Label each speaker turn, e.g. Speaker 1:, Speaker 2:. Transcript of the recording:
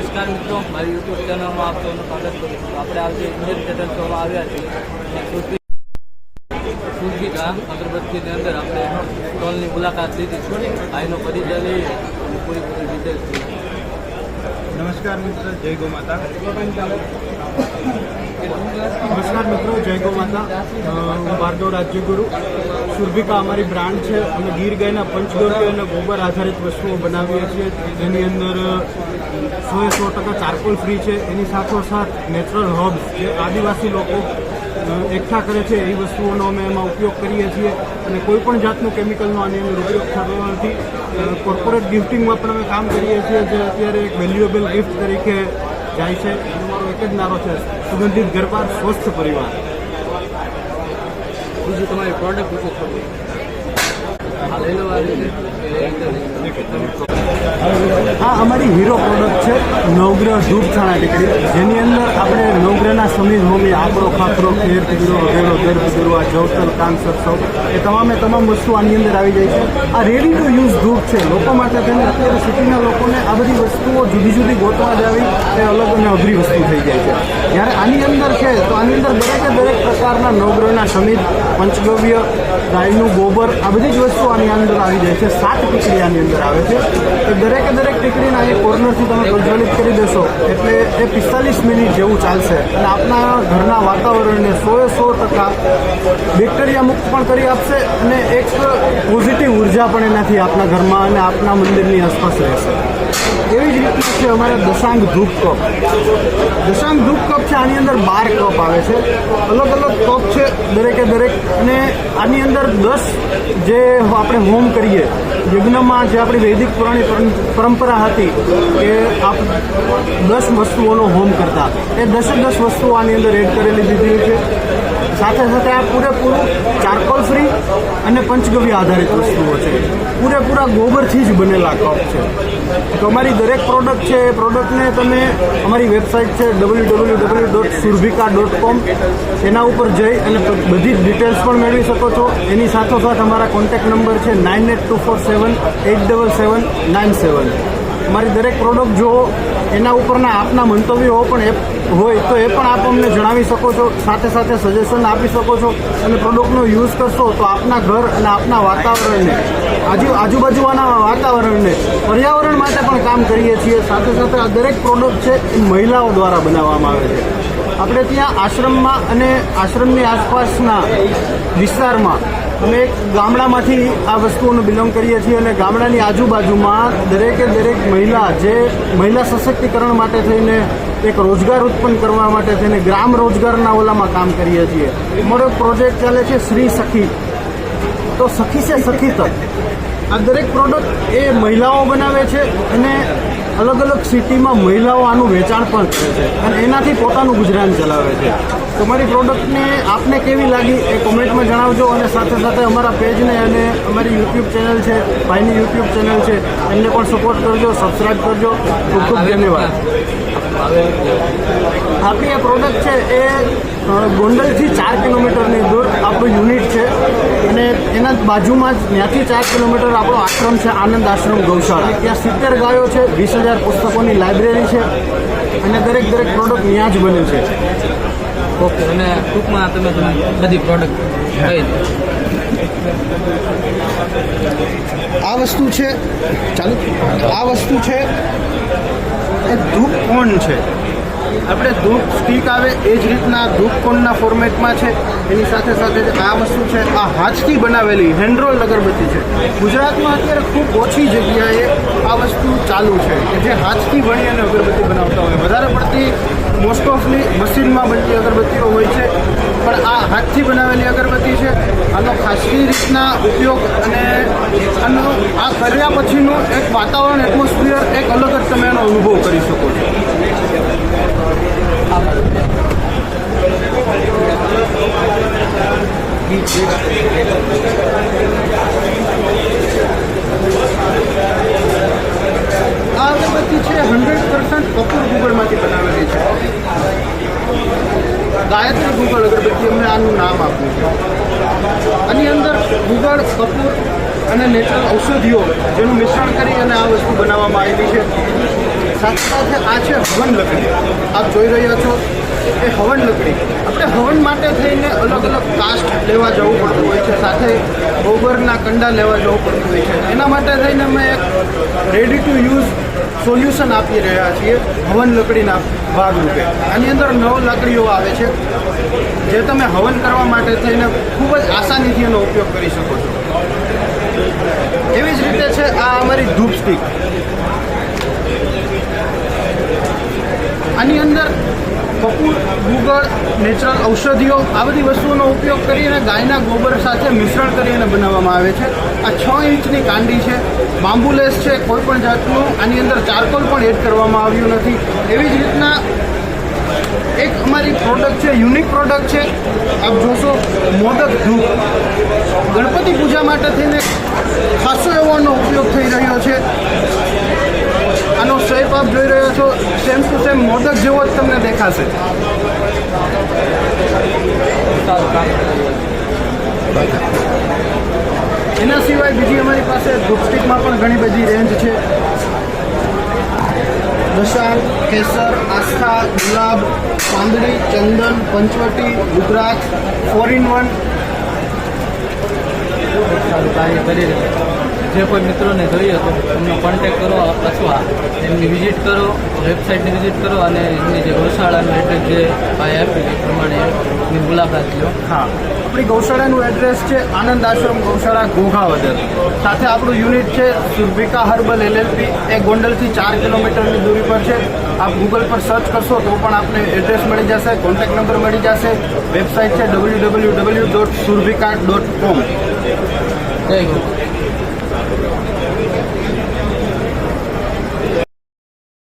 Speaker 1: નમસ્કાર મિત્રો, મારી યુટ્યુબ ચેનલમાં આપ સૌનું સ્વાગત કરું છું. આપણે આજે ઇન્ડિયન કેટલ શોમાં આવ્યા છીએ અને સુરભિકા અગરબત્તીની અંદર આપણે સ્ટોલની મુલાકાત લીધી છે. આનો પરિચય લઈએ અને પૂરી ડિટેલ્સ લઈએ.
Speaker 2: નમસ્કાર મિત્રો, જય ગો માતા. નમસ્કાર મિત્રો, જય ગો માતા. હું ભાર્ગવ રાજ્યગુરુ. સુરભિકા અમારી બ્રાન્ડ છે. અમે ગીર ગાયના પંચગવ્ય અને ગોબર આધારિત વસ્તુઓ બનાવીએ છીએ, જેની અંદર 100% ચારકોલ ફ્રી છે. એની સાથોસાથ નેચરલ હર્બ્સ જે આદિવાસી લોકો એકઠા કરે છે એ વસ્તુઓનો અમે એમાં ઉપયોગ કરીએ છીએ અને કોઈ પણ જાતનું કેમિકલનો આની અંદર ઉપયોગ થતો નથી. કોર્પોરેટ ગિફ્ટિંગમાં પણ અમે કામ કરીએ છીએ, જે અત્યારે એક વેલ્યુએબલ ગિફ્ટ તરીકે જાય છે. એનો મારો એક જ નારો છે, સુગંધિત ઘરબાર સ્વસ્થ પરિવાર.
Speaker 1: બીજું તમારી પ્રોડક્ટ વિશે થોડું લઈ લો.
Speaker 2: આ અમારી હીરો પ્રોડક્ટ છે, નવગ્રહ ધૂપ છાણા ટીકડી, જેની અંદર આપણે નવગ્રહના સમીર હોમી, આકરો ખાખરો, ખેર પીગળો વગેરે દર પીગળો, આ જવતલ કાન સરસવ, એ તમામે તમામ વસ્તુ આની અંદર આવી જાય છે. આ રેડી ટુ યુઝ ધૂપ છે લોકો માટે થઈને. અત્યારે સિટીના લોકોને આ બધી વસ્તુઓ જુદી જુદી ગોતવા જાવી એ અલગ અને અઘરી વસ્તુ થઈ જાય છે. જ્યારે આની અંદર છે તો આની અંદર દરેકે દરેક પ્રકારના નવગ્રહના સમીર, પંચગવ્ય, ગાયનું ગોબર, આ બધી જ વસ્તુ આની અંદર આવી જાય છે. 7 ટીકડી આની અંદર આવે છે. એ દરેકે દરેક ટીકડીના એક કોર્નરથી તમે પ્રજ્વલિત કરી દેશો એટલે એ 45 મિનિટ જેવું ચાલશે અને આપના ઘરના વાતાવરણને 100% બેક્ટેરિયા મુક્ત પણ કરી આપશે અને એક પોઝિટિવ ઉર્જા પણ એનાથી આપના ઘરમાં અને આપના મંદિરની આસપાસ રહેશે. એવી જ રીતના છે અમારે દશાંગ ધૂપ કપ. દશાંગ ધૂપ કપ છે, આની અંદર 12 કપ આવે છે. અલગ અલગ કપ છે દરેકે દરેક, અને આની અંદર 10 જે આપણે હોમ કરીએ યજ્ઞમાં, જે આપણી વૈદિક પુરાણી પરંપરા હતી કે આપ 10 વસ્તુઓનો હોમ કરતા, એ 10 વસ્તુઓ આની અંદર એડ કરેલી દીધી છે. સાથે સાથે આ પૂરેપૂરું ચારકોલ ફ્રી અને પંચગવ્ય આધારિત વસ્તુઓ છે. પૂરેપૂરા ગોબરથી જ બનેલા કપ છે. તો અમારી દરેક પ્રોડક્ટ છે એ પ્રોડક્ટને તમે અમારી વેબસાઇટ છે www.surbhika.com, એના ઉપર જઈ અને બધી જ ડિટેલ્સ પણ મેળવી શકો છો. એની સાથોસાથ અમારા કોન્ટેક્ટ નંબર છે 9824787797. અમારી દરેક પ્રોડક્ટ જો એના ઉપરના આપના મંતવ્યો પણ હોય તો એ પણ આપ અમને જણાવી શકો છો. સાથે સાથે સજેશન આપી શકો છો અને પ્રોડક્ટનો યુઝ કરશો તો આપના ઘર અને આપના વાતાવરણને, આજુબાજુના વાતાવરણને, પર્યાવરણ માટે પણ કામ કરીએ છીએ. સાથે સાથે આ દરેક પ્રોડક્ટ છે એ મહિલાઓ દ્વારા બનાવવામાં આવે છે. આપણે ત્યાં આશ્રમમાં અને આશ્રમની આસપાસના વિસ્તારમાં અમે એક ગામડામાંથી આ વસ્તુઓનું બિલોંગ કરીએ છીએ અને ગામડાની આજુબાજુમાં દરેકે દરેક મહિલા, જે મહિલા સશક્તિકરણ માટે થઈને એક રોજગાર ઉત્પન્ન કરવા માટે થઈને ગ્રામ રોજગારના ઓલામાં કામ કરીએ છીએ. અમારો પ્રોજેક્ટ ચાલે છે શ્રી સખી. તો સખી છે સખી તક. આ દરેક પ્રોડક્ટ એ મહિલાઓ બનાવે છે અને અલગ અલગ સિટીમાં મહિલાઓ આનું વેચાણ પણ કરે છે અને એનાથી પોતાનું ગુજરાન ચલાવે છે. તમારી પ્રોડક્ટને આપને કેવી લાગી એ કોમેન્ટમાં જણાવજો અને સાથે સાથે અમારા પેજને અને અમારી યુટ્યુબ ચેનલ છે, ભાઈની યુટ્યુબ ચેનલ છે, એમને પણ સપોર્ટ કરજો, સબસ્ક્રાઈબ કરજો. ખૂબ ખૂબ ધન્યવાદ. આપણી આ પ્રોડક્ટ છે એ ગોંડલથી 4 કિલોમીટરની દૂર આપણું યુનિટ છે અને એના બાજુમાં જ ત્યાંથી 4 કિલોમીટર આપણો આશ્રમ છે, આનંદ આશ્રમ ગૌશાળા. ત્યાં 70 ગાયો છે, 20,000 પુસ્તકોની લાઇબ્રેરી છે અને દરેક પ્રોડક્ટ ત્યાં જ બને છે.
Speaker 1: ઓકે, અને ટૂંકમાં તમે બધી પ્રોડક્ટ કઈ
Speaker 2: આ વસ્તુ છે, ચાલુ આ વસ્તુ છે એ ધૂપ કોન છે. આપણે ધૂપ સ્ટીક આવે એ જ રીતના ધૂપ કોનના ફોર્મેટમાં છે. એની સાથે સાથે આ વસ્તુ છે, આ હાથથી બનાવેલી હેન્ડરોલ અગરબત્તી છે. ગુજરાતમાં અત્યારે ખૂબ ઓછી જગ્યાએ આ વસ્તુ ચાલુ છે કે જે હાથથી વણી અને અગરબત્તી બનાવતા હોય. વધારે પડતી મોસ્ટ ઓફલી મશીનમાં બનતી અગરબત્તીઓ હોય છે, પણ આ હાથથી બનાવેલી અગરબત્તી છે. આનો ખાસી રીતના ઉપયોગ અને આનો આ કર્યા પછીનું એક વાતાવરણ, એટમોસ્ફિયર એક અલગ જ તમે એનો અનુભવ કરી શકો છો. આ અગરબત્તી છે 100% કપૂર ગુગળમાંથી બનાવેલી છે. ગાયત્રી ગુગળ અગરબત્તી અમને આનું નામ આપ્યું છે. આની અંદર ગુગળ, કપૂર અને નેચરલ ઔષધિઓ જેનું મિશ્રણ કરી અને આ વસ્તુ બનાવવામાં આવી છે. સાથે સાથે આ છે હવન લકડી. આપ જોઈ રહ્યા છો એ હવન લકડી. આપણે હવન માટે થઈને અલગ અલગ કાસ્ટ લેવા જવું પડતું હોય છે, સાથે ગોબરના કંડા લેવા જવું પડતું હોય છે. એના માટે થઈને અમે એક રેડી ટુ યુઝ સોલ્યુશન આપી રહ્યા છીએ હવન લકડીના ભાગરૂપે. આની અંદર 9 લાકડીઓ આવે છે જે તમે હવન કરવા માટે થઈને ખૂબ જ આસાનીથી એનો ઉપયોગ કરી શકો છો. એવી જ રીતે છે આ અમારી ધૂપ સ્ટિક. આની અંદર કપૂર, ગુગળ, નેચરલ ઔષધિઓ આ બધી વસ્તુઓનો ઉપયોગ કરીને ગાયના ગોબર સાથે મિશ્રણ કરીને બનાવવામાં આવે છે. આ 6 ઇંચની કાંડી છે, બાંબુલેસ છે, કોઈ પણ જાતનું આની અંદર ચારકોલ પણ એડ કરવામાં આવ્યું નથી. એવી જ રીતના એક અમારી પ્રોડક્ટ છે, યુનિક પ્રોડક્ટ છે, આપ જોશો મોદક ધૂપ. ગણપતિ પૂજા માટે થઈને ખાસો એવો આનો ઉપયોગ થઈ રહ્યો છે. આનો શેપ આપ જોઈ રહ્યો છો, સેમ ટુ સેમ મોદક જેવો જ તમને દેખાશે.
Speaker 1: સારું કામ કર્યું.
Speaker 2: એના સિવાય બીજી અમારી પાસે ધૂપસ્ટિકમાં પણ ઘણી બધી રેન્જ છે. દશાલ, કેસર, આસ્થા, ગુલાબ, ચાંદડી, ચંદન, પંચવટી, રુદ્રાક્ષ, 4-in-1.
Speaker 1: સારું કાર્ય કરી રહ્યા. જે કોઈ મિત્રોને જોઈએ તો એમનો કોન્ટેક કરો અથવા એમની વિઝિટ કરો, વેબસાઇટની વિઝિટ કરો અને એમની જે ગૌશાળાનું એડ્રેસ જે ભાઈ આપ્યું એ પ્રમાણે એમની મુલાકાત લો.
Speaker 2: હા, આપણી ગૌશાળાનું એડ્રેસ છે આનંદ આશ્રમ ગૌશાળા ઘોઘાવદર. સાથે આપણું યુનિટ છે સુરભિકા હર્બલ LLP. એ ગોંડલથી 4 કિલોમીટરની દૂરી પર છે. આપ ગૂગલ પર સર્ચ કરશો તો પણ આપને એડ્રેસ મળી જશે, કોન્ટેક્ટ નંબર મળી જશે. વેબસાઇટ છે www.surbhika.com.
Speaker 1: જય ગુરુ.